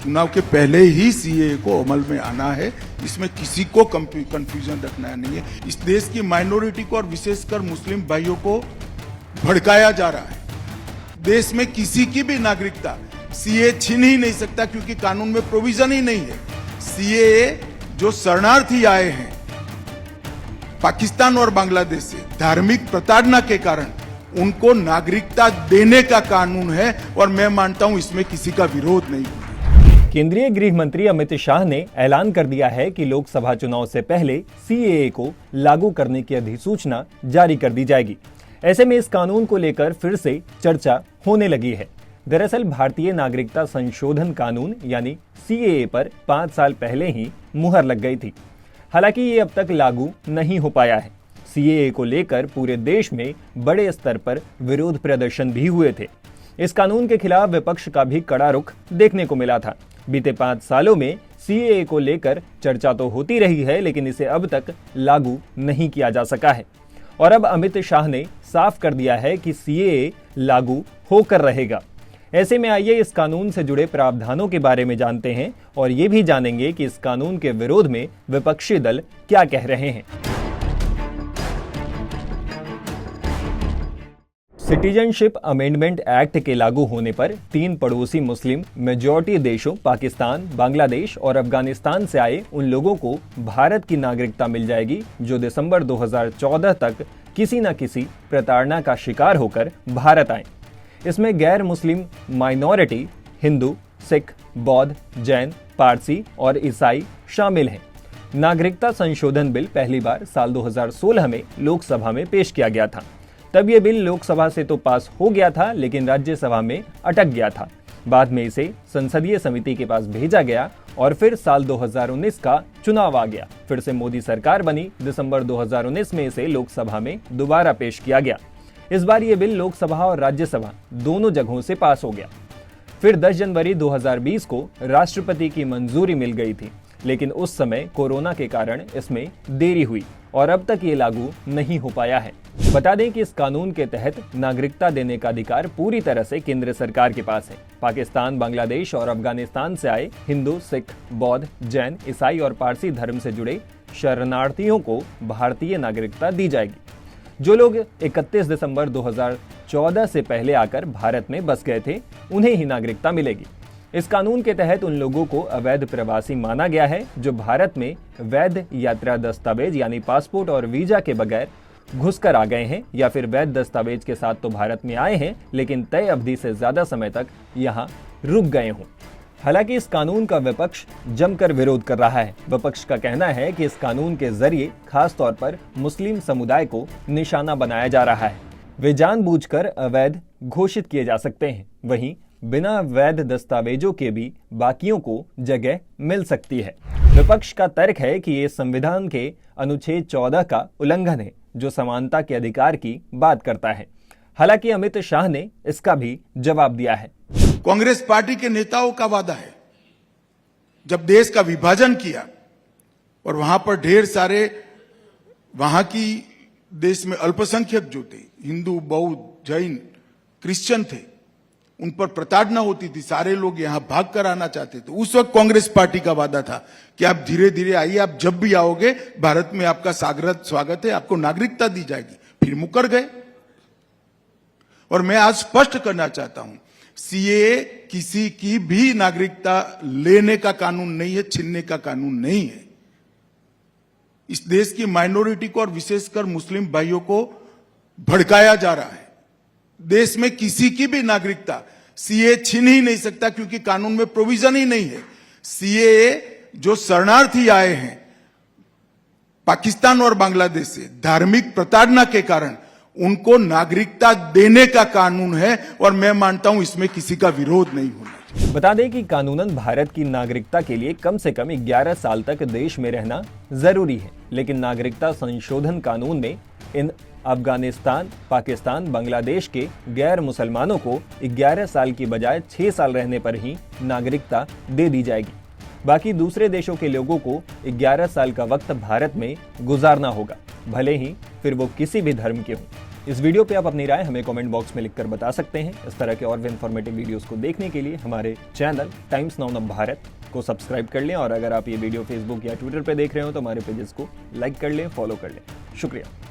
चुनाव के पहले ही सीएए को अमल में आना है, इसमें किसी को कंफ्यूजन रखना नहीं है। इस देश की माइनॉरिटी को और विशेषकर मुस्लिम भाइयों को भड़काया जा रहा है। देश में किसी की भी नागरिकता सीएए छीन ही नहीं सकता, क्योंकि कानून में प्रोविजन ही नहीं है। सीएए जो शरणार्थी आए हैं पाकिस्तान और बांग्लादेश से धार्मिक प्रताड़ना के कारण, उनको नागरिकता देने का कानून है और मैं मानता हूं इसमें किसी का विरोध नहीं है। केंद्रीय गृह मंत्री अमित शाह ने ऐलान कर दिया है कि लोकसभा चुनाव से पहले सीएए को लागू करने की अधिसूचना जारी कर दी जाएगी। ऐसे में इस कानून को लेकर फिर से चर्चा होने लगी है। दरअसल भारतीय नागरिकता संशोधन कानून यानी सीएए पर 5 साल पहले ही मुहर लग गई थी। हालांकि ये अब तक लागू नहीं हो पाया है। सीएए को लेकर पूरे देश में बड़े स्तर पर विरोध प्रदर्शन भी हुए थे। इस कानून के खिलाफ विपक्ष का भी कड़ा रुख देखने को मिला था। बीते 5 सालों में सीएए को लेकर चर्चा तो होती रही है, लेकिन इसे अब तक लागू नहीं किया जा सका है। और अब अमित शाह ने साफ कर दिया है कि सीएए लागू होकर रहेगा। ऐसे में आइए इस कानून से जुड़े प्रावधानों के बारे में जानते हैं और ये भी जानेंगे कि इस कानून के विरोध में विपक्षी दल क्या कह रहे हैं। सिटीजनशिप अमेंडमेंट एक्ट के लागू होने पर 3 पड़ोसी मुस्लिम मेजॉरिटी देशों पाकिस्तान, बांग्लादेश और अफगानिस्तान से आए उन लोगों को भारत की नागरिकता मिल जाएगी जो दिसंबर 2014 तक किसी न किसी प्रताड़ना का शिकार होकर भारत आए। इसमें गैर मुस्लिम माइनॉरिटी हिंदू, सिख, बौद्ध, जैन, पारसी और ईसाई शामिल हैं। नागरिकता संशोधन बिल पहली बार साल 2016 में लोकसभा में पेश किया गया था। तब ये बिल लोकसभा से तो पास हो गया था, लेकिन राज्यसभा में अटक गया था। बाद में इसे संसदीय समिति के पास भेजा गया और फिर साल 2019 का चुनाव आ गया। फिर से मोदी सरकार बनी। दिसंबर 2019 में इसे लोकसभा में दोबारा पेश किया गया। इस बार ये बिल लोकसभा और राज्यसभा दोनों जगहों से पास हो गया। फिर 10 जनवरी 2020 को राष्ट्रपति की मंजूरी मिल गई थी, लेकिन उस समय कोरोना के कारण इसमें देरी हुई और अब तक ये लागू नहीं हो पाया है। बता दें कि इस कानून के तहत नागरिकता देने का अधिकार पूरी तरह से केंद्र सरकार के पास है। पाकिस्तान, बांग्लादेश और अफगानिस्तान से आए हिंदू, सिख, बौद्ध, जैन, ईसाई और पारसी धर्म से जुड़े शरणार्थियों को भारतीय नागरिकता दी जाएगी। जो लोग 31 दिसंबर 2014 से पहले आकर भारत में बस गए थे, उन्हें ही नागरिकता मिलेगी। इस कानून के तहत उन लोगों को अवैध प्रवासी माना गया है जो भारत में वैध यात्रा दस्तावेज यानी पासपोर्ट और वीजा के बगैर घुसकर आ गए हैं, या फिर वैध दस्तावेज के साथ तो भारत में आए हैं लेकिन तय अवधि से ज्यादा समय तक यहाँ रुक गए हों। हालांकि इस कानून का विपक्ष जमकर विरोध कर रहा है। विपक्ष का कहना है कि इस कानून के जरिए खास तौर पर मुस्लिम समुदाय को निशाना बनाया जा रहा है। वे जानबूझकर अवैध घोषित किए जा सकते हैं। वहीं बिना वैध दस्तावेजों के भी बाकियों को जगह मिल सकती है। विपक्ष का तर्क है कि ये संविधान के अनुच्छेद 14 का उल्लंघन है, जो समानता के अधिकार की बात करता है। हालांकि अमित शाह ने इसका भी जवाब दिया है। कांग्रेस पार्टी के नेताओं का वादा है, जब देश का विभाजन किया और वहां पर ढेर सारे वहां की देश में अल्पसंख्यक जो थे, हिंदू, बौद्ध, जैन, क्रिश्चियन थे, उन पर प्रताड़ना होती थी, सारे लोग यहां भाग कर आना चाहते थे। उस वक्त कांग्रेस पार्टी का वादा था कि आप धीरे धीरे आइए, आप जब भी आओगे भारत में आपका स्वागत है, आपको नागरिकता दी जाएगी। फिर मुकर गए। और मैं आज स्पष्ट करना चाहता हूं, सीएए किसी की भी नागरिकता लेने का कानून नहीं है, छीनने का कानून नहीं है। इस देश की माइनॉरिटी को और विशेषकर मुस्लिम भाइयों को भड़काया जा रहा है। देश में किसी की भी नागरिकता सीएए छीन ही नहीं सकता, क्योंकि कानून में प्रोविजन ही नहीं है। सीएए जो शरणार्थी आए हैं पाकिस्तान और बांग्लादेश से धार्मिक प्रताड़ना के कारण, उनको नागरिकता देने का कानून है और मैं मानता हूं इसमें किसी का विरोध नहीं होना चाहिए। बता दें कि कानूनन भारत की नागरिकता के लिए कम से कम 11 साल तक देश में रहना जरूरी है, लेकिन नागरिकता संशोधन कानून में इन अफगानिस्तान, पाकिस्तान, बांग्लादेश के गैर मुसलमानों को 11 साल की बजाय 6 साल रहने पर ही नागरिकता दे दी जाएगी। बाकी दूसरे देशों के लोगों को 11 साल का वक्त भारत में गुजारना होगा, भले ही फिर वो किसी भी धर्म के हों। इस वीडियो पे आप अपनी राय हमें कमेंट बॉक्स में लिखकर बता सकते हैं। इस तरह के और भी इन्फॉर्मेटिव वीडियोस को देखने के लिए हमारे चैनल टाइम्स नाउ भारत को सब्सक्राइब कर लें और अगर आप ये वीडियो फेसबुक या ट्विटर पे देख रहे हो तो हमारे पेजेस को लाइक कर लें, फॉलो कर लें। शुक्रिया।